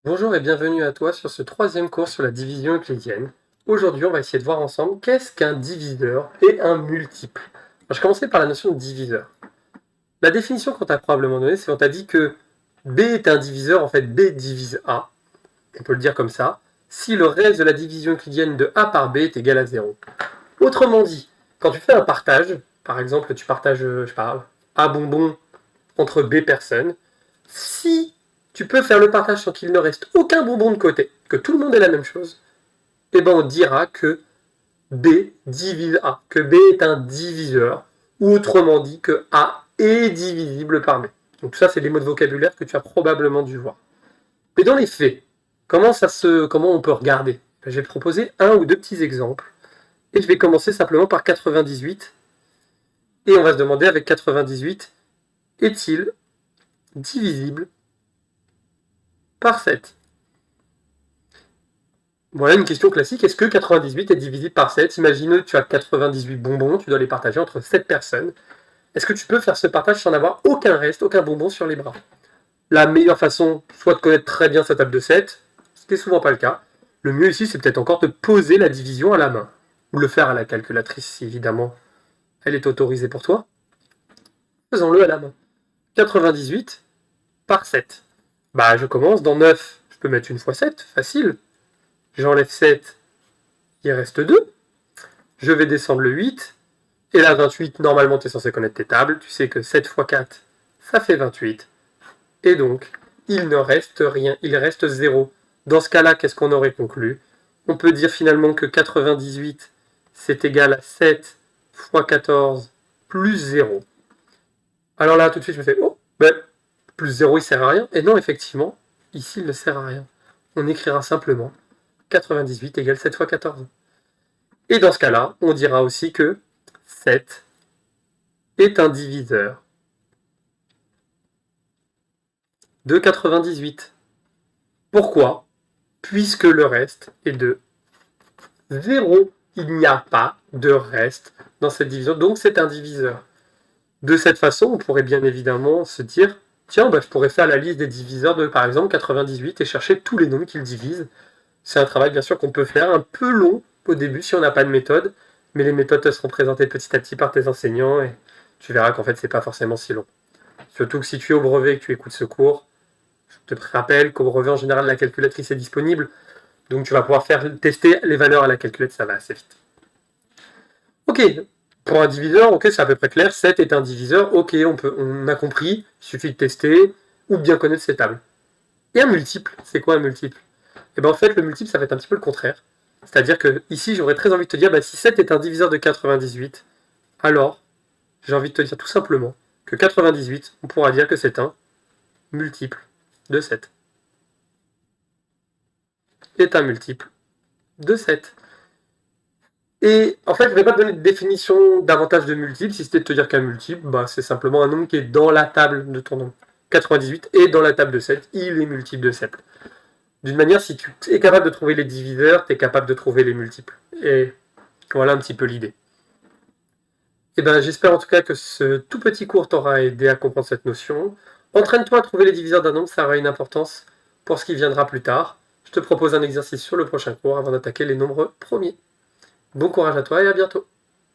Bonjour et bienvenue à toi sur ce troisième cours sur la division euclidienne. Aujourd'hui, on va essayer de voir ensemble qu'est-ce qu'un diviseur et un multiple. Alors, je vais commencer par la notion de diviseur. La définition qu'on t'a probablement donnée, c'est qu'on t'a dit que B est un diviseur, en fait B divise A, on peut le dire comme ça, si le reste de la division euclidienne de A par B est égal à 0. Autrement dit, quand tu fais un partage, par exemple tu partages, je sais pas, A bonbon entre B personnes, si tu peux faire le partage sans qu'il ne reste aucun bonbon de côté, que tout le monde ait la même chose, eh ben on dira que B divise A, que B est un diviseur, ou autrement dit que A est divisible par B. Donc tout ça, c'est des mots de vocabulaire que tu as probablement dû voir. Mais dans les faits, comment on peut regarder? Je vais proposer un ou deux petits exemples, et je vais commencer simplement par 98, et on va se demander avec 98, est-il divisible par 7? Voilà une question classique. Est-ce que 98 est divisible par 7? Imagine, tu as 98 bonbons, tu dois les partager entre 7 personnes. Est-ce que tu peux faire ce partage sans avoir aucun reste, aucun bonbon sur les bras? La meilleure façon, soit de connaître très bien sa table de 7, ce qui n'est souvent pas le cas. Le mieux ici, c'est peut-être encore de poser la division à la main. Ou le faire à la calculatrice, si évidemment elle est autorisée pour toi. Faisons-le à la main. 98 par 7. Bah, je commence. Dans 9, je peux mettre une fois 7, facile. J'enlève 7, il reste 2. Je vais descendre le 8. Et là, 28, normalement, tu es censé connaître tes tables. Tu sais que 7 fois 4, ça fait 28. Et donc, il ne reste rien, il reste 0. Dans ce cas-là, qu'est-ce qu'on aurait conclu? On peut dire finalement que 98, c'est égal à 7 fois 14 plus 0. Alors là, tout de suite, je me fais, oh, ben, plus 0, il sert à rien. Et non, effectivement, ici, il ne sert à rien. On écrira simplement 98 égale 7 fois 14. Et dans ce cas-là, on dira aussi que 7 est un diviseur de 98. Pourquoi? Puisque le reste est de 0. Il n'y a pas de reste dans cette division, donc c'est un diviseur. De cette façon, on pourrait bien évidemment se dire, tiens, bah, je pourrais faire la liste des diviseurs de, par exemple, 98 et chercher tous les nombres qu'ils divisent. C'est un travail, bien sûr, qu'on peut faire, un peu long au début si on n'a pas de méthode, mais les méthodes te seront présentées petit à petit par tes enseignants et tu verras qu'en fait, c'est pas forcément si long. Surtout que si tu es au brevet et que tu écoutes ce cours, je te rappelle qu'au brevet, en général, la calculatrice est disponible, donc tu vas pouvoir tester les valeurs à la calculette, ça va assez vite. Ok, pour un diviseur, ok, c'est à peu près clair, 7 est un diviseur, ok, on a compris, il suffit de tester ou bien connaître ses tables. Et un multiple, c'est quoi un multiple? Et bien en fait, le multiple, ça va être un petit peu le contraire. C'est-à-dire que ici, j'aurais très envie de te dire, bah, si 7 est un diviseur de 98, alors j'ai envie de te dire tout simplement que 98, on pourra dire que c'est un multiple de 7. Est un multiple de 7. Et en fait, je ne vais pas te donner de définition davantage de multiple, si c'était de te dire qu'un multiple, bah, c'est simplement un nombre qui est dans la table de ton nombre. 98 est dans la table de 7, il est multiple de 7. D'une manière, si tu es capable de trouver les diviseurs, tu es capable de trouver les multiples. Et voilà un petit peu l'idée. Et ben, j'espère en tout cas que ce tout petit cours t'aura aidé à comprendre cette notion. Entraîne-toi à trouver les diviseurs d'un nombre, ça aura une importance pour ce qui viendra plus tard. Je te propose un exercice sur le prochain cours avant d'attaquer les nombres premiers. Bon courage à toi et à bientôt.